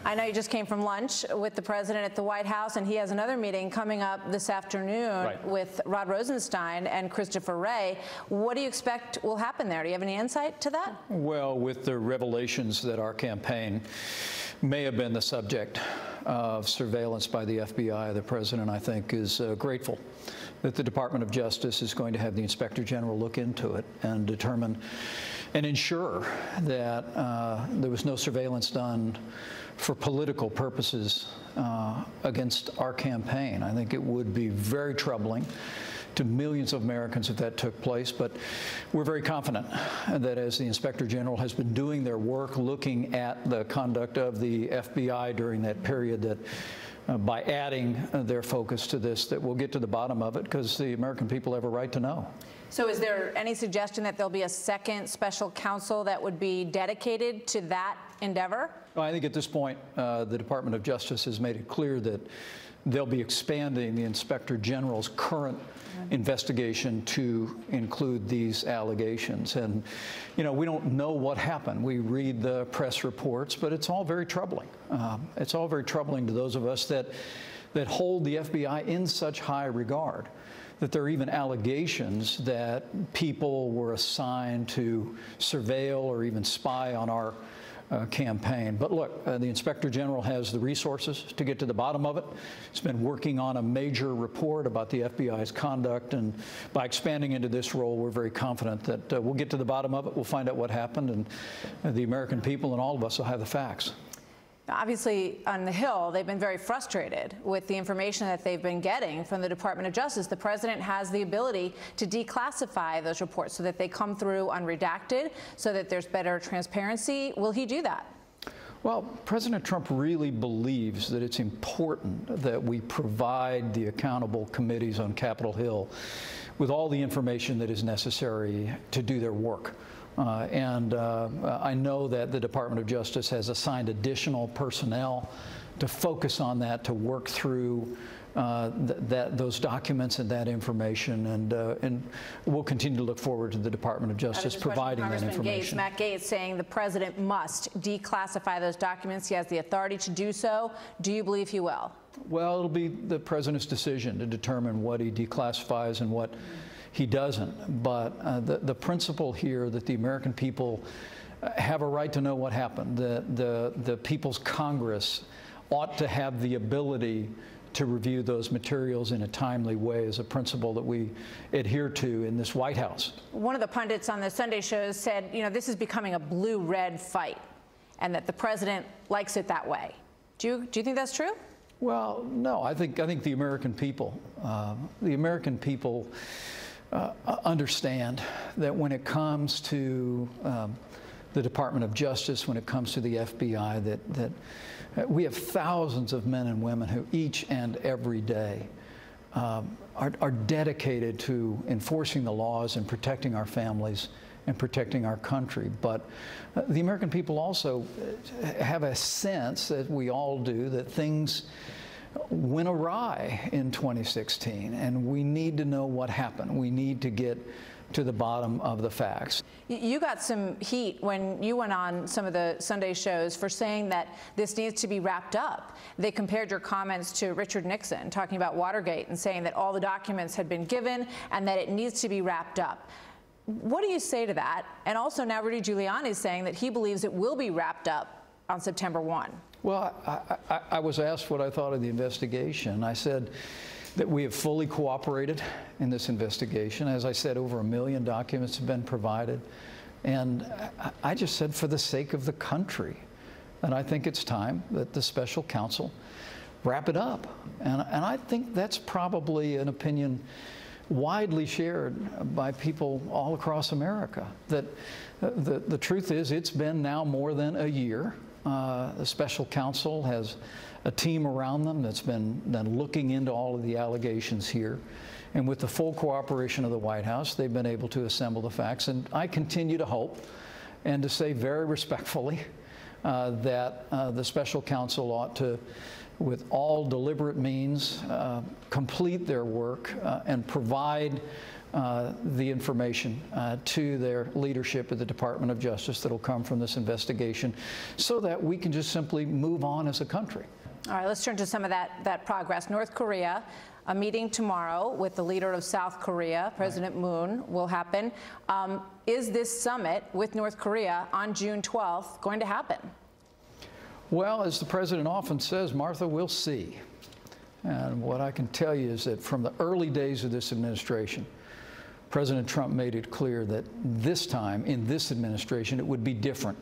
I know you just came from lunch with the president at the White House, and he has another meeting coming up this afternoon with Rod Rosenstein and Christopher Wray. What do you expect will happen there? Do you have any insight to that? Well, with the revelations that our campaign may have been the subject of surveillance by the FBI, the president, I think, is grateful that the Department of Justice is going to have the Inspector General look into it and determine and ensure that there was no surveillance done for political purposes against our campaign. I think it would be very troubling to millions of Americans if that took place, but we're very confident that as the Inspector General has been doing their work, looking at the conduct of the FBI during that period, that by adding their focus to this, that we'll get to the bottom of it, because the American people have a right to know. So is there any suggestion that there'll be a second special counsel that would be dedicated to that endeavor? Well, I think at this point, the Department of Justice has made it clear that they'll be expanding the Inspector General's current investigation to include these allegations. And, you know, we don't know what happened. We read the press reports, but it's all very troubling. It's all very troubling to those of us that hold the FBI in such high regard, that there are even allegations that people were assigned to surveil or even spy on our campaign. But look, the Inspector General has the resources to get to the bottom of it. It's been working on a major report about the FBI's conduct, and by expanding into this role, we're very confident that we'll get to the bottom of it. We'll find out what happened, and the American people and all of us will have the facts. Obviously, on the Hill, they've been very frustrated with the information that they've been getting from the Department of Justice. The president has the ability to declassify those reports so that they come through unredacted, so that there's better transparency. Will he do that? Well, President Trump really believes that it's important that we provide the accountable committees on Capitol Hill with all the information that is necessary to do their work. I know that the Department of Justice has assigned additional personnel to focus on that, to work through those documents and that information, and we'll continue to look forward to the Department of Justice providing that information. Matt Gaetz saying the president must declassify those documents. He has the authority to do so. Do you believe he will? Well, it'll be the president's decision to determine what he declassifies and what he doesn't. But the principle here that the American people have a right to know what happened, the People's Congress ought to have the ability to review those materials in a timely way, is a principle that we adhere to in this White House. One of the pundits on the Sunday shows said, you know, this is becoming a blue-red fight, and that the president likes it that way. Do you think that's true? Well, no. I think the American people, understand that when it comes to the Department of Justice, when it comes to the FBI, that we have thousands of men and women who each and every day are dedicated to enforcing the laws and protecting our families and protecting our country. But the American people also have a sense, that we all do, that things went awry in 2016, and we need to know what happened. We need to get to the bottom of the facts. You got some heat when you went on some of the Sunday shows for saying that this needs to be wrapped up. They compared your comments to Richard Nixon, talking about Watergate, and saying that all the documents had been given and that it needs to be wrapped up. What do you say to that? And also now Rudy Giuliani is saying that he believes it will be wrapped up on September 1. Well, I was asked what I thought of the investigation. I said that we have fully cooperated in this investigation. As I said, over 1 million documents have been provided. And I just said, for the sake of the country, and I think it's time that the special counsel wrap it up. And I think that's probably an opinion widely shared by people all across America. That the truth is, it's been now more than a year. The special counsel has a team around them that's been looking into all of the allegations here. And with the full cooperation of the White House, they've been able to assemble the facts. And I continue to hope and to say very respectfully that the special counsel ought to, with all deliberate means, complete their work and provide the information to their leadership at the Department of Justice that will come from this investigation so that we can just simply move on as a country. All right, let's turn to some of that progress. North Korea, a meeting tomorrow with the leader of South Korea, President Moon, will happen. Is this summit with North Korea on June 12th going to happen? Well, as the president often says, Martha, we'll see. And what I can tell you is that from the early days of this administration, President Trump made it clear that this time, in this administration, it would be different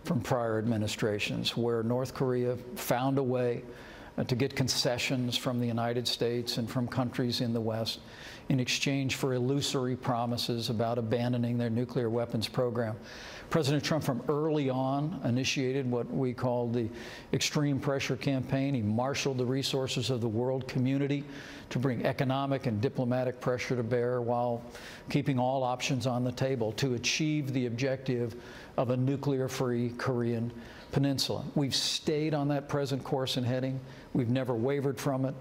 from prior administrations, where North Korea found a way to get concessions from the United States and from countries in the West in exchange for illusory promises about abandoning their nuclear weapons program. President Trump from early on initiated what we call the extreme pressure campaign. He marshaled the resources of the world community to bring economic and diplomatic pressure to bear while keeping all options on the table to achieve the objective of a nuclear-free Korean peninsula. We've stayed on that present course and heading. We've never wavered from it.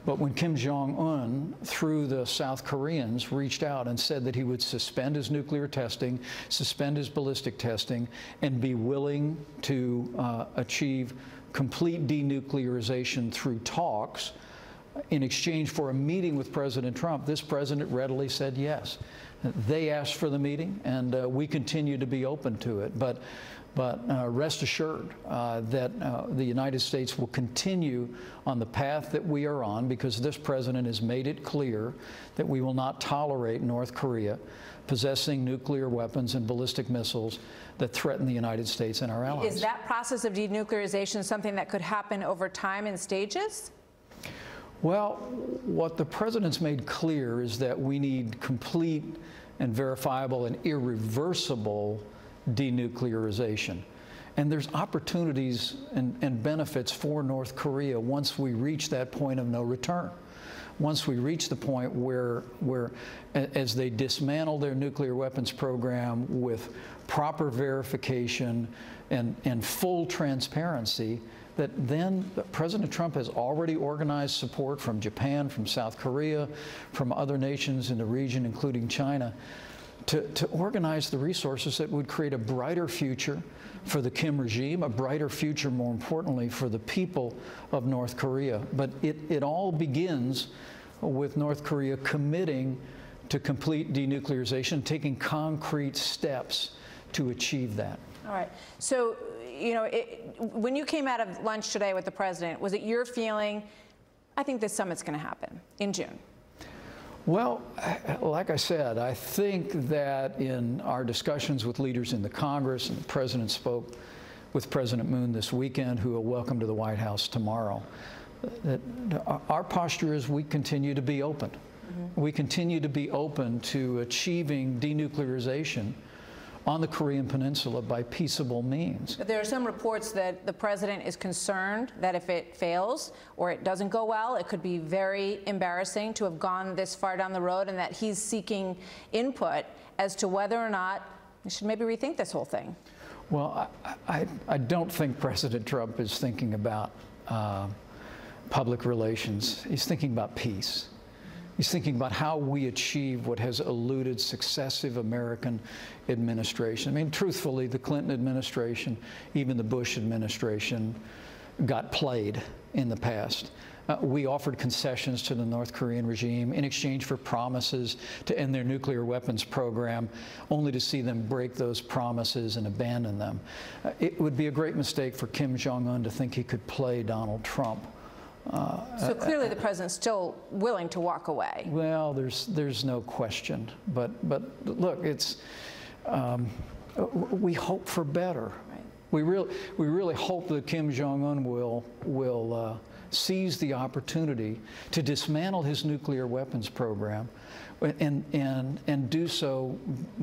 But when Kim Jong-un, through the South Koreans, reached out and said that he would suspend his nuclear testing, suspend his ballistic testing, and be willing to achieve complete denuclearization through talks in exchange for a meeting with President Trump, this president readily said yes. They asked for the meeting, and we continue to be open to it. But rest assured that the United States will continue on the path that we are on, because this president has made it clear that we will not tolerate North Korea possessing nuclear weapons and ballistic missiles that threaten the United States and our allies. Is that process of denuclearization something that could happen over time in stages? Well, what the president's made clear is that we need complete and verifiable and irreversible denuclearization. And there's opportunities and benefits for North Korea once we reach that point of no return. Once we reach the point where as they dismantle their nuclear weapons program with proper verification and full transparency, that then President Trump has already organized support from Japan, from South Korea, from other nations in the region, including China, to organize the resources that would create a brighter future for the Kim regime, a brighter future, more importantly, for the people of North Korea. But it all begins with North Korea committing to complete denuclearization, taking concrete steps to achieve that. All right. So, you know, when you came out of lunch today with the president, was it your feeling, I think this summit's going to happen in June? Well, like I said, I think that in our discussions with leaders in the Congress, and the president spoke with President Moon this weekend, who will welcome to the White House tomorrow, that our posture is we continue to be open. Mm-hmm. We continue to be open to achieving denuclearization on the Korean Peninsula by peaceable means. But there are some reports that the president is concerned that if it fails or it doesn't go well, it could be very embarrassing to have gone this far down the road, and that he's seeking input as to whether or not we should maybe rethink this whole thing. Well, I don't think President Trump is thinking about public relations. He's thinking about peace. He's thinking about how we achieve what has eluded successive American administration. I mean, truthfully, the Clinton administration, even the Bush administration, got played in the past. We offered concessions to the North Korean regime in exchange for promises to end their nuclear weapons program, only to see them break those promises and abandon them. It would be a great mistake for Kim Jong-un to think he could play Donald Trump. So clearly the president's still willing to walk away. Well, there's no question. But look, it's we hope for better. Right. We really hope that Kim Jong-un will seize the opportunity to dismantle his nuclear weapons program and do so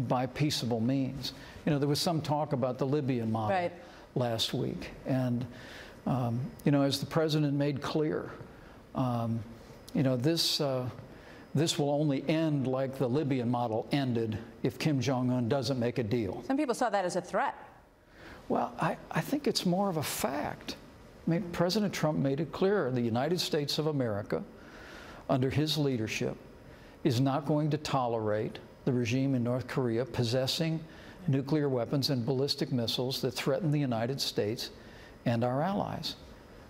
by peaceable means. You know, there was some talk about the Libyan model right. last week, and you know, as the president made clear, you know, this will only end like the Libyan model ended if Kim Jong-un doesn't make a deal. Some people saw that as a threat. Well, I think it's more of a fact. I mean, President Trump made it clear the United States of America, under his leadership, is not going to tolerate the regime in North Korea possessing nuclear weapons and ballistic missiles that threaten the United States and our allies.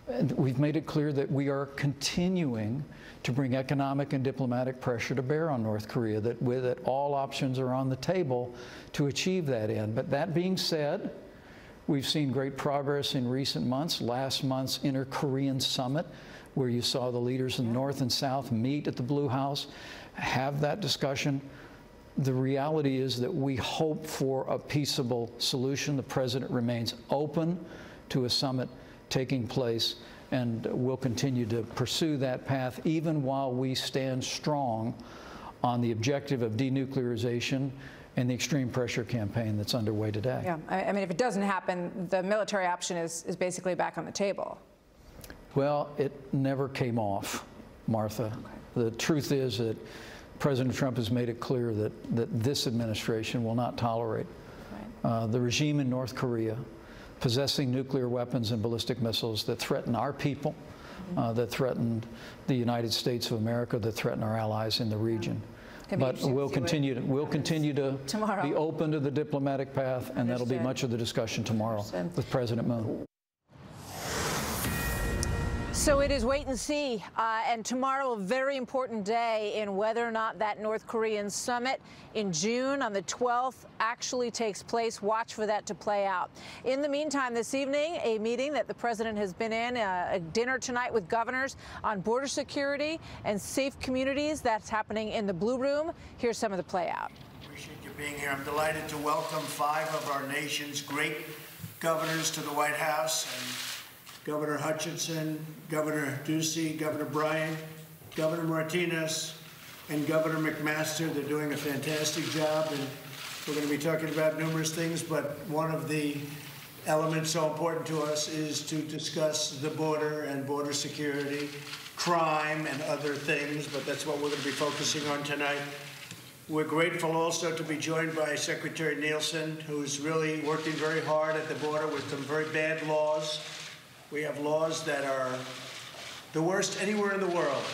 And we've made it clear that we are continuing to bring economic and diplomatic pressure to bear on North Korea, that all options are on the table to achieve that end. But that being said, we've seen great progress in recent months. Last month's Inter-Korean Summit, where you saw the leaders in the North and South meet at the Blue House, have that discussion. The reality is that we hope for a peaceable solution. The President remains open to a summit taking place, and we'll continue to pursue that path even while we stand strong on the objective of denuclearization and the extreme pressure campaign that's underway today. Yeah, I mean, if it doesn't happen, the military option is basically back on the table. Well, it never came off, Martha. Okay. The truth is that President Trump has made it clear that this administration will not tolerate the regime in North Korea possessing nuclear weapons and ballistic missiles that threaten our people, that threaten the United States of America, that threaten our allies in the region. But we'll continue to be open to the diplomatic path, and that'll be much of the discussion tomorrow with President Moon. So it is wait and see, and tomorrow a very important day in whether or not that North Korean summit in June on the 12th actually takes place. Watch for that to play out. In the meantime, this evening, a meeting that the president has been in, a dinner tonight with governors on border security and safe communities. That's happening in the Blue Room. Here's some of the play out. Appreciate you being here. I'm delighted to welcome 5 of our nation's great governors to the White House. And Governor Hutchinson, Governor Ducey, Governor Bryan, Governor Martinez, and Governor McMaster. They're doing a fantastic job, and we're going to be talking about numerous things, but one of the elements so important to us is to discuss the border and border security, crime, and other things, but that's what we're going to be focusing on tonight. We're grateful also to be joined by Secretary Nielsen, who's really working very hard at the border with some very bad laws. We have laws that are the worst anywhere in the world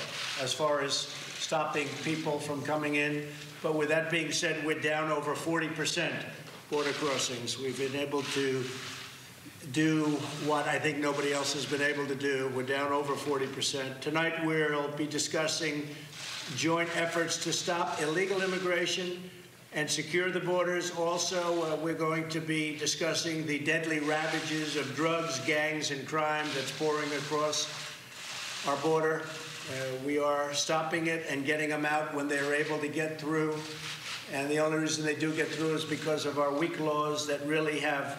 as far as stopping people from coming in. But with that being said, we're down over 40% border crossings. We've been able to do what I think nobody else has been able to do. We're down over 40%. Tonight we'll be discussing joint efforts to stop illegal immigration and secure the borders. Also, we're going to be discussing the deadly ravages of drugs, gangs, and crime that's pouring across our border. We are stopping it and getting them out when they're able to get through. And the only reason they do get through is because of our weak laws that really have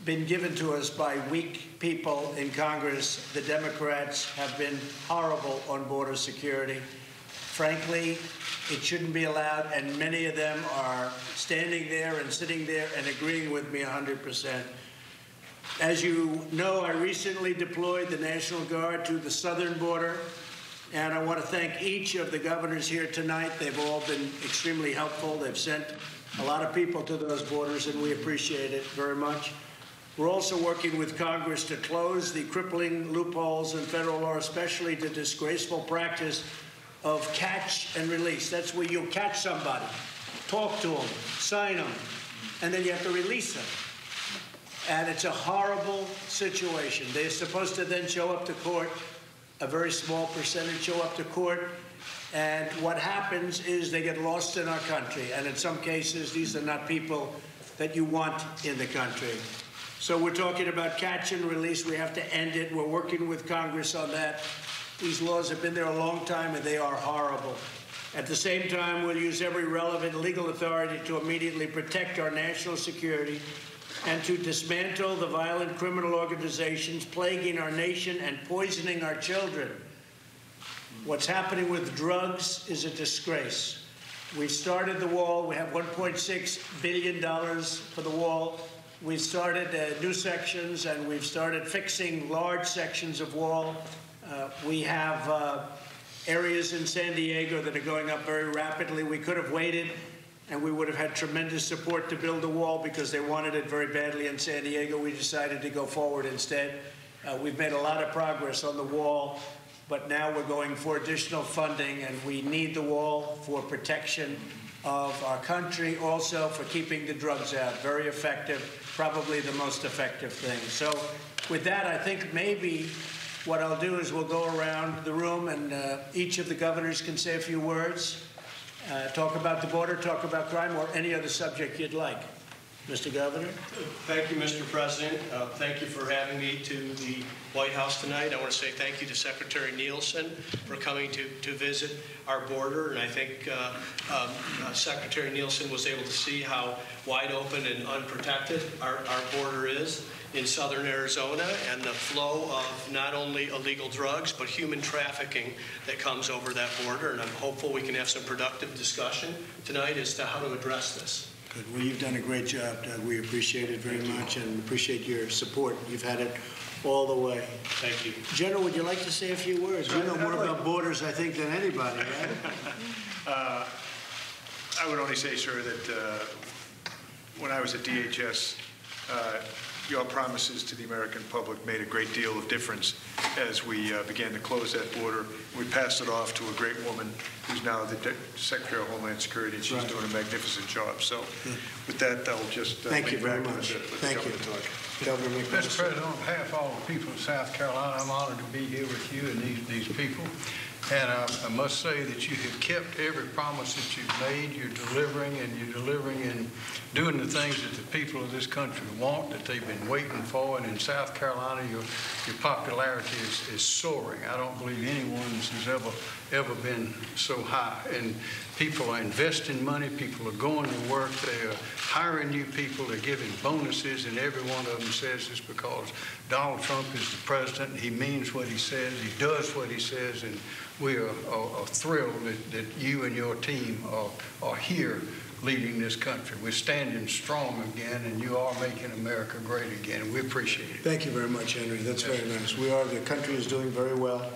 been given to us by weak people in Congress. The Democrats have been horrible on border security. Frankly, it shouldn't be allowed, and many of them are standing there and sitting there and agreeing with me 100%. As you know, I recently deployed the National Guard to the southern border, and I want to thank each of the governors here tonight. They've all been extremely helpful. They've sent a lot of people to those borders, and we appreciate it very much. We're also working with Congress to close the crippling loopholes in federal law, especially the disgraceful practice of catch and release. That's where you catch somebody, talk to them, sign them, and then you have to release them. And it's a horrible situation. They're supposed to then show up to court. A very small percentage show up to court. And what happens is they get lost in our country. And in some cases, these are not people that you want in the country. So we're talking about catch and release. We have to end it. We're working with Congress on that. These laws have been there a long time, and they are horrible. At the same time, we'll use every relevant legal authority to immediately protect our national security and to dismantle the violent criminal organizations plaguing our nation and poisoning our children. What's happening with drugs is a disgrace. We started the wall. We have $1.6 billion for the wall. We've started new sections, and we've started fixing large sections of wall. We have areas in San Diego that are going up very rapidly. We could have waited, and we would have had tremendous support to build a wall because they wanted it very badly in San Diego. We decided to go forward instead. We've made a lot of progress on the wall, but now we're going for additional funding, and we need the wall for protection of our country, also for keeping the drugs out. Very effective, probably the most effective thing. So with that, I think maybe what I'll do is we'll go around the room, and each of the governors can say a few words, talk about the border, talk about crime, or any other subject you'd like. Mr. Governor. Thank you, Mr. President. Thank you for having me to the White House tonight. I want to say thank you to Secretary Nielsen for coming to visit our border. And I think Secretary Nielsen was able to see how wide open and unprotected our border is in southern Arizona, and the flow of not only illegal drugs but human trafficking that comes over that border. And I'm hopeful we can have some productive discussion tonight as to how to address this. Good. Well, you've done a great job, Doug. We appreciate it very much and appreciate your support. You've had it all the way. Thank you. General, would you like to say a few words? You know more about borders, I think, than anybody, right? I would only say, sir, that when I was at DHS, your promises to the American public made a great deal of difference as we began to close that border. We passed it off to a great woman who's now the Secretary of Homeland Security, and she's doing a magnificent job. So with that, I'll just thank you very much. Thank you. Governor McChrystal. Mr. President, on behalf of all the people of South Carolina, I'm honored to be here with you and these people. And I must say that you have kept every promise that you've made. You're delivering and doing the things that the people of this country want, that they've been waiting for. And in South Carolina, your popularity is soaring. I don't believe anyone's has ever been so high. And people are investing money. People are going to work. They are hiring new people. They're giving bonuses, and every one of them says it's because Donald Trump is the president. He means what he says. He does what he says, and we are thrilled that you and your team are here leading this country. We're standing strong again, and you are making America great again, and we appreciate it. Thank you very much, Henry. That's very nice. The country is doing very well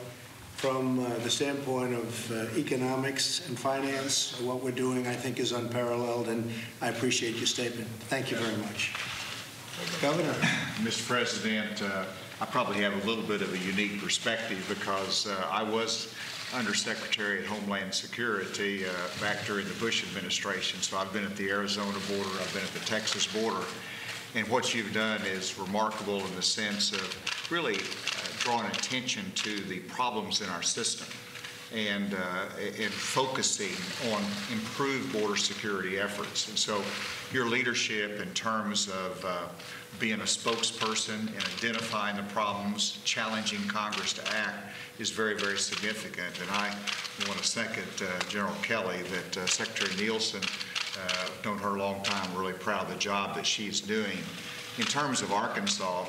from the standpoint of economics and finance. What we're doing, I think, is unparalleled, and I appreciate your statement. Thank you very much. Governor. Mr. President, I probably have a little bit of a unique perspective because I was Undersecretary at Homeland Security back during the Bush administration. So I've been at the Arizona border, I've been at the Texas border, and what you've done is remarkable in the sense of really drawing attention to the problems in our system and focusing on improved border security efforts. And so your leadership in terms of being a spokesperson and identifying the problems, challenging Congress to act is very, very significant. And I want to second General Kelly that Secretary Nielsen, known her a long time, really proud of the job that she's doing. In terms of Arkansas,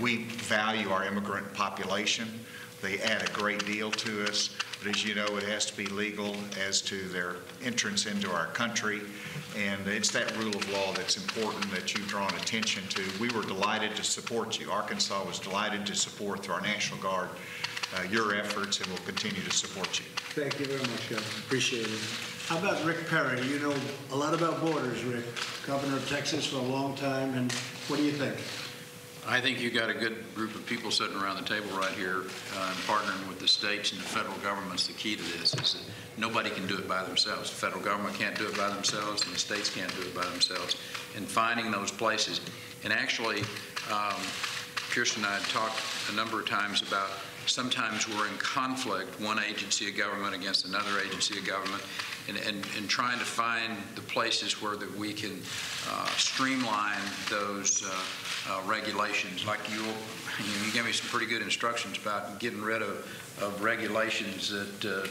we value our immigrant population. They add a great deal to us, but as you know, it has to be legal as to their entrance into our country, and it's that rule of law that's important that you've drawn attention to. We were delighted to support you. Arkansas was delighted to support through our National Guard your efforts, and we'll continue to support you. Thank you very much, Governor. Appreciate it. How about Rick Perry? You know a lot about borders, Rick. Governor of Texas for a long time, and what do you think? I think you got a good group of people sitting around the table right here, and partnering with the states and the federal government's the key to this. Is that nobody can do it by themselves. The federal government can't do it by themselves, and the states can't do it by themselves. And finding those places, and actually, Kirsten and I had talked a number of times about sometimes we're in conflict, one agency of government against another agency of government, and trying to find the places where that we can streamline those regulations. Like you gave me some pretty good instructions about getting rid of regulations that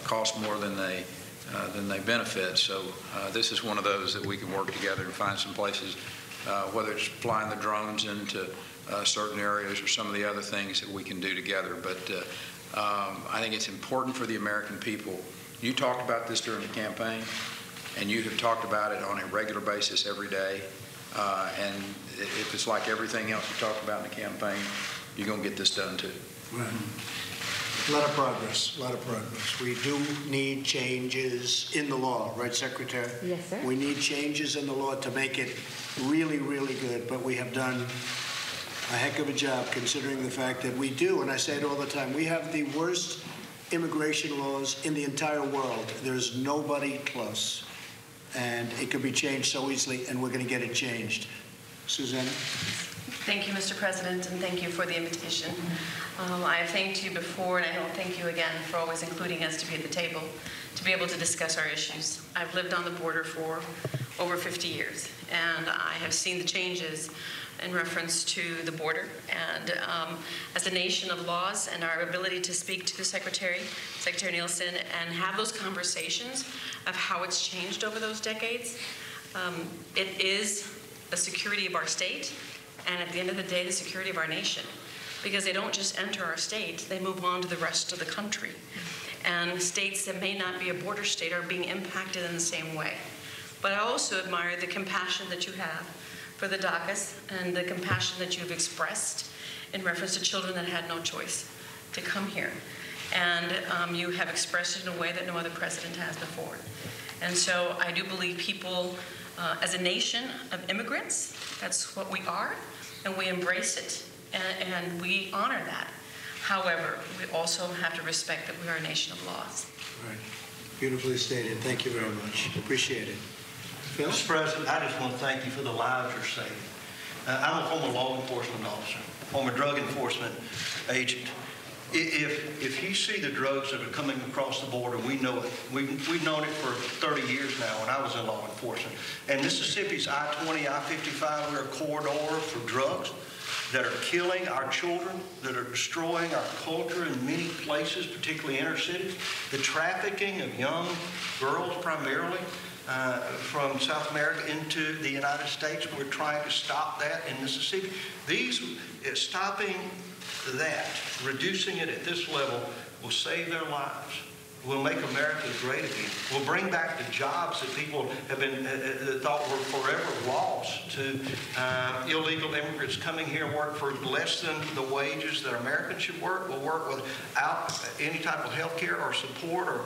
cost more than they benefit. So this is one of those that we can work together and find some places, whether it's flying the drones into certain areas or some of the other things that we can do together. But I think it's important for the American people. You talked about this during the campaign, and you have talked about it on a regular basis every day. And if it's like everything else you talked about in the campaign, you're going to get this done too. Right. A lot of progress, We do need changes in the law, right, Secretary? Yes, sir. We need changes in the law to make it really, really good, but we have done a heck of a job considering the fact that we do, and I say it all the time, we have the worst immigration laws in the entire world. There's nobody close. And it could be changed so easily, and we're going to get it changed. Susanna? Thank you, Mr. President, and thank you for the invitation. I have thanked you before, and I will thank you again for always including us to be at the table, to be able to discuss our issues. I've lived on the border for over 50 years, and I have seen the changes in reference to the border. And as a nation of laws and our ability to speak to the Secretary Nielsen, and have those conversations of how it's changed over those decades, it is the security of our state, and at the end of the day, the security of our nation. Because they don't just enter our state, they move on to the rest of the country. And states that may not be a border state are being impacted in the same way. But I also admire the compassion that you have for the DACAs and the compassion that you've expressed in reference to children that had no choice to come here. And you have expressed it in a way that no other president has before. And so I do believe people, as a nation of immigrants, that's what we are, and we embrace it, and we honor that. However, we also have to respect that we are a nation of laws. Right. Beautifully stated. Thank you very much. Appreciate it. Phil? Mr. President, I just want to thank you for the lives you're saving. I'm a former law enforcement officer, former drug enforcement agent. If you see the drugs that are coming across the border, we know it. We've known it for 30 years now when I was in law enforcement. And Mississippi's I-20, I-55, we're a corridor for drugs that are killing our children, that are destroying our culture in many places, particularly inner cities. The trafficking of young girls primarily from South America into the United States. We're trying to stop that in Mississippi. Stopping that, reducing it at this level, will save their lives. Will make America great again. Will bring back the jobs that people have been thought were forever lost to illegal immigrants coming here and work for less than the wages that Americans should work. Will work without any type of health care or support, or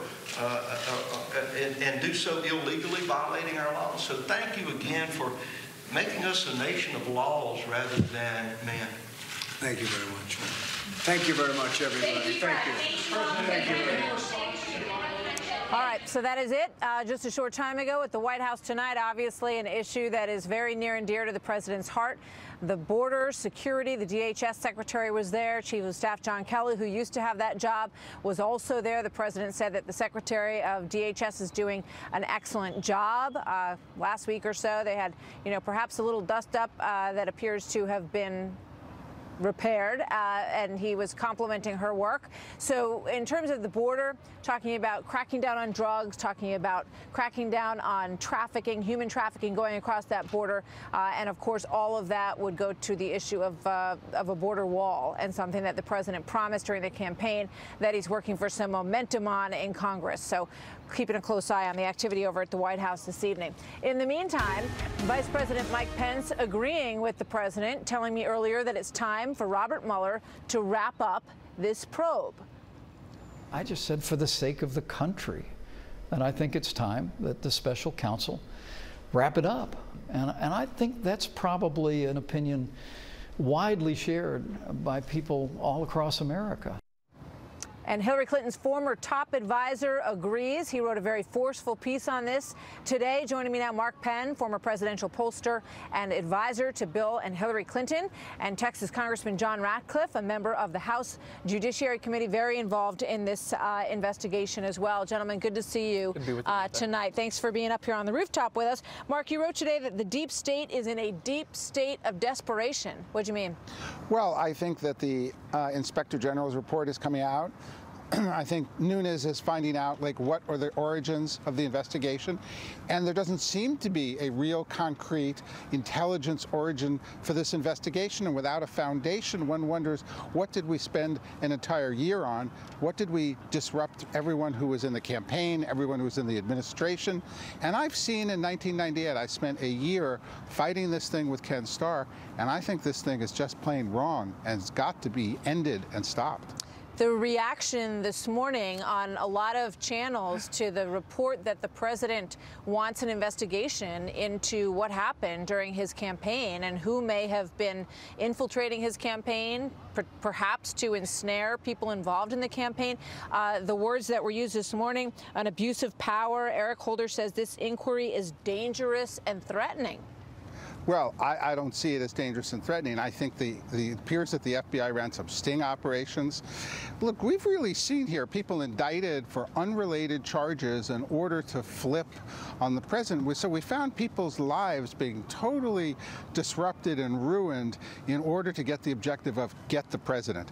and do so illegally, violating our laws. So thank you again for making us a nation of laws rather than men. Thank you very much. Thank you very much, everybody. Thank you. Thank you very much. All right, so that is it. Just a short time ago at the White House tonight, obviously an issue that is very near and dear to the president's heart. The border security, the DHS secretary was there. Chief of Staff John Kelly, who used to have that job, was also there. The president said that the secretary of DHS is doing an excellent job. Last week or so, they had, perhaps a little dust up that appears to have been repaired, and he was complimenting her work. So in terms of the border, talking about cracking down on drugs, talking about cracking down on trafficking, human trafficking going across that border, and of course all of that would go to the issue of a border wall, and something that the president promised during the campaign that he's working for some momentum on in Congress. So keeping a close eye on the activity over at the White House this evening. In the meantime, Vice President Mike Pence agreeing with the president, telling me earlier that it's time for Robert Mueller to wrap up this probe. I just said for the sake of the country. And I think it's time that the special counsel wrap it up. And I think that's probably an opinion widely shared by people all across America. And Hillary Clinton's former top advisor agrees. He wrote a very forceful piece on this today. Joining me now, Mark Penn, former presidential pollster and advisor to Bill and Hillary Clinton, and Texas Congressman John Ratcliffe, a member of the House Judiciary Committee, very involved in this investigation as well. Gentlemen, good to see you tonight. Thanks for being up here on the rooftop with us. Mark, you wrote today that the deep state is in a deep state of desperation. What do you mean? Well, I think that the Inspector General's report is coming out. I think Nunes is finding out what are the origins of the investigation, and there doesn't seem to be a real concrete intelligence origin for this investigation. And without a foundation, one wonders, what did we spend an entire year on? What did we disrupt everyone who was in the campaign, everyone who was in the administration? And I've seen in 1998, I spent a year fighting this thing with Ken Starr, and I think this thing is just plain wrong and it's got to be ended and stopped. The reaction this morning on a lot of channels to the report that the president wants an investigation into what happened during his campaign and who may have been infiltrating his campaign, perhaps to ensnare people involved in the campaign. The words that were used this morning, an abuse of power. Eric Holder says this inquiry is dangerous and threatening. Well, I don't see it as dangerous and threatening. I think it appears that the FBI ran some sting operations. Look, we've really seen here people indicted for unrelated charges in order to flip on the president. So we found people's lives being totally disrupted and ruined in order to get the objective of get the president.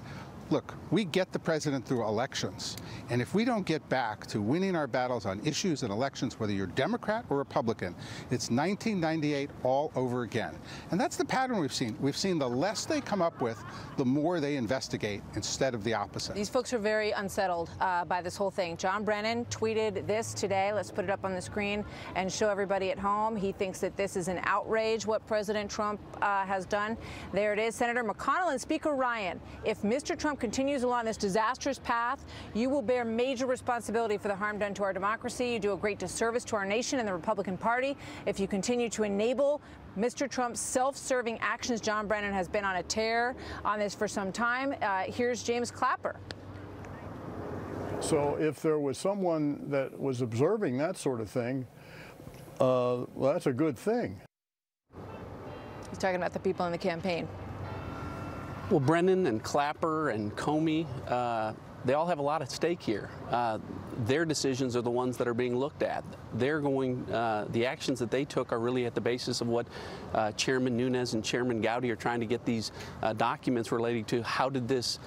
Look, we get the president through elections. And if we don't get back to winning our battles on issues and elections, whether you're Democrat or Republican, it's 1998 all over again. And that's the pattern we've seen. We've seen the less they come up with, the more they investigate instead of the opposite. These folks are very unsettled by this whole thing. John Brennan tweeted this today. Let's put it up on the screen and show everybody at home. He thinks that this is an outrage, what President Trump has done. There it is. Senator McConnell and Speaker Ryan, if Mr. Trump continues along this disastrous path, you will bear major responsibility for the harm done to our democracy. You do a great disservice to our nation and the Republican Party if you continue to enable Mr. Trump's self-serving actions. John Brennan has been on a tear on this for some time. Here's James Clapper. So if there was someone that was observing that sort of thing, well, that's a good thing. He's talking about the people in the campaign. Well, Brennan and Clapper and Comey, they all have a lot at stake here. Their decisions are the ones that are being looked at. They're going, the actions that they took are really at the basis of what Chairman Nunes and Chairman Gowdy are trying to get these documents relating to how did this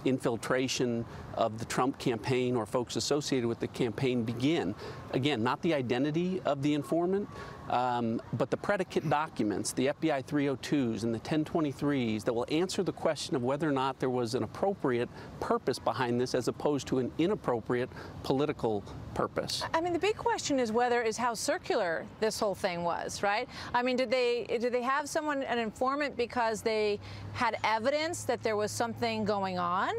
infiltration of the Trump campaign or folks associated with the campaign begin. Again, not the identity of the informant, but the predicate documents, the FBI 302s and the 1023s that will answer the question of whether or not there was an appropriate purpose behind this as opposed to an inappropriate political purpose. I mean, the big question is how circular this whole thing was, right? I mean, did they have someone, an informant, because they had evidence that there was something going on?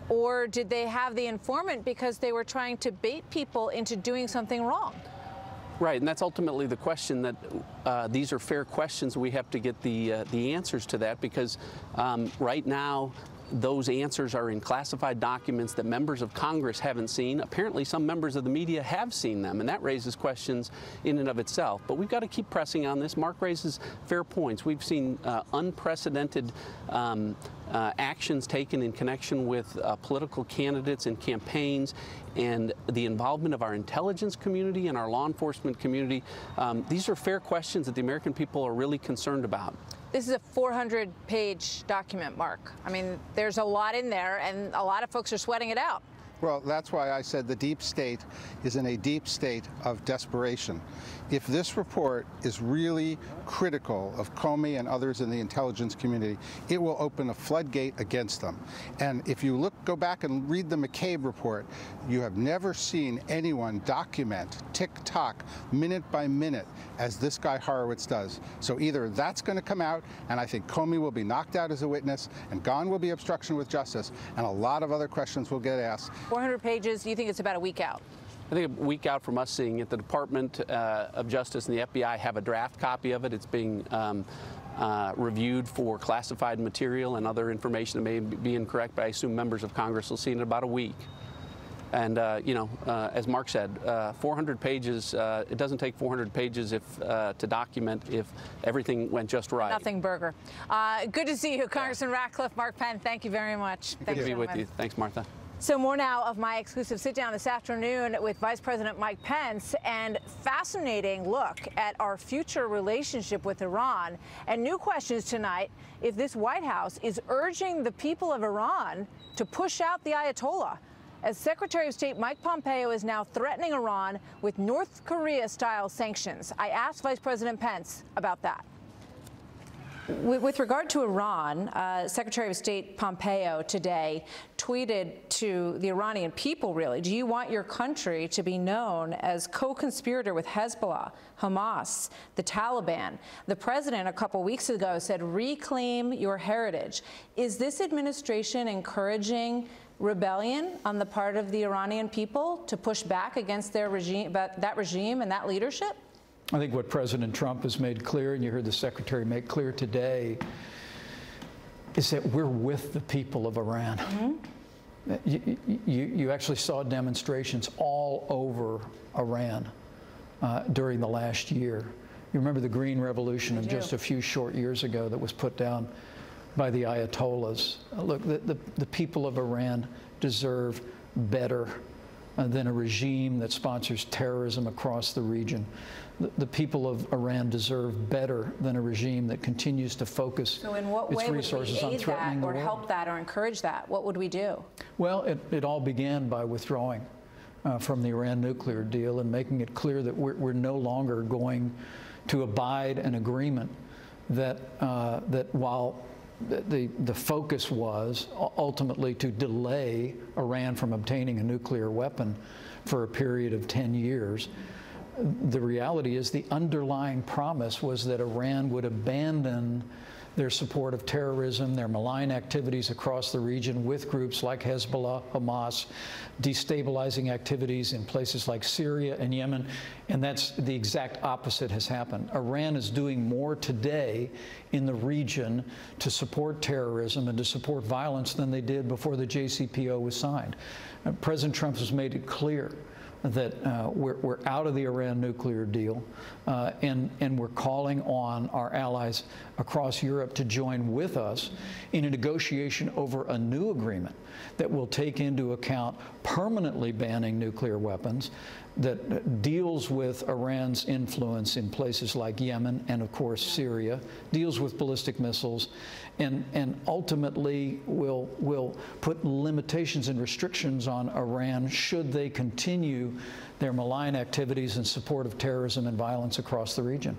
Or did they have the informant because they were trying to bait people into doing something wrong? Right, and that's ultimately the question that these are fair questions. We have to get the answers to that because right now those answers are in classified documents that members of Congress haven't seen. Apparently some members of the media have seen them, and that raises questions in and of itself. But we've got to keep pressing on this. Mark raises fair points. We've seen unprecedented actions taken in connection with political candidates and campaigns and the involvement of our intelligence community and our law enforcement community. These are fair questions that the American people are really concerned about. This is a 400-page document, Mark. I mean, there's a lot in there, and a lot of folks are sweating it out. Well, that's why I said the deep state is in a deep state of desperation. If this report is really critical of Comey and others in the intelligence community, it will open a floodgate against them. And if you go back and read the McCabe report, you have never seen anyone document tick-tock, minute by minute, as this guy Horowitz does. So either that's going to come out, and I think Comey will be knocked out as a witness, and gone will be obstruction with justice, and a lot of other questions will get asked. 400 pages, you think it's about a week out? I think a week out from us seeing it, the Department of Justice and the FBI have a draft copy of it. It's being reviewed for classified material and other information that may be incorrect, but I assume members of Congress will see it in about a week. And, you know, as Mark said, 400 pages, it doesn't take 400 pages to document if everything went just right. Nothing burger. Good to see you, Congressman Ratcliffe. Mark Penn, thank you very much. Good to be with you. Thanks, Martha. So more now of my exclusive sit-down this afternoon with Vice President Mike Pence, and fascinating look at our future relationship with Iran, and new questions tonight if this White House is urging the people of Iran to push out the Ayatollah, as Secretary of State Mike Pompeo is now threatening Iran with North Korea-style sanctions. I asked Vice President Pence about that. With regard to Iran, Secretary of State Pompeo today tweeted to the Iranian people, really, do you want your country to be known as co-conspirator with Hezbollah, Hamas, the Taliban? The president a couple weeks ago said, reclaim your heritage. Is this administration encouraging rebellion on the part of the Iranian people to push back against their regime, that regime and that leadership? I think what President Trump has made clear, and you heard the Secretary make clear today, is that we're with the people of Iran. You actually saw demonstrations all over Iran during the last year. You remember the Green Revolution of just a few short years ago that was put down by the Ayatollahs. Look, the people of Iran deserve better than a regime that sponsors terrorism across the region. The people of Iran deserve better than a regime that continues to focus its resources on threatening the world. So in what way would we aid that or help that or encourage that? What would we do? Well, it all began by withdrawing from the Iran nuclear deal and making it clear that we're no longer going to abide an agreement that while the focus was ultimately to delay Iran from obtaining a nuclear weapon for a period of 10 years. The reality is the underlying promise was that Iran would abandon their support of terrorism, their malign activities across the region with groups like Hezbollah, Hamas, destabilizing activities in places like Syria and Yemen, and that's the exact opposite has happened. Iran is doing more today in the region to support terrorism and to support violence than they did before the JCPOA was signed. President Trump has made it clear that we're out of the Iran nuclear deal, and we're calling on our allies across Europe to join with us in a negotiation over a new agreement that will take into account permanently banning nuclear weapons, that deals with Iran's influence in places like Yemen and, of course, Syria, deals with ballistic missiles, and ultimately will put limitations and restrictions on Iran should they continue their malign activities in support of terrorism and violence across the region.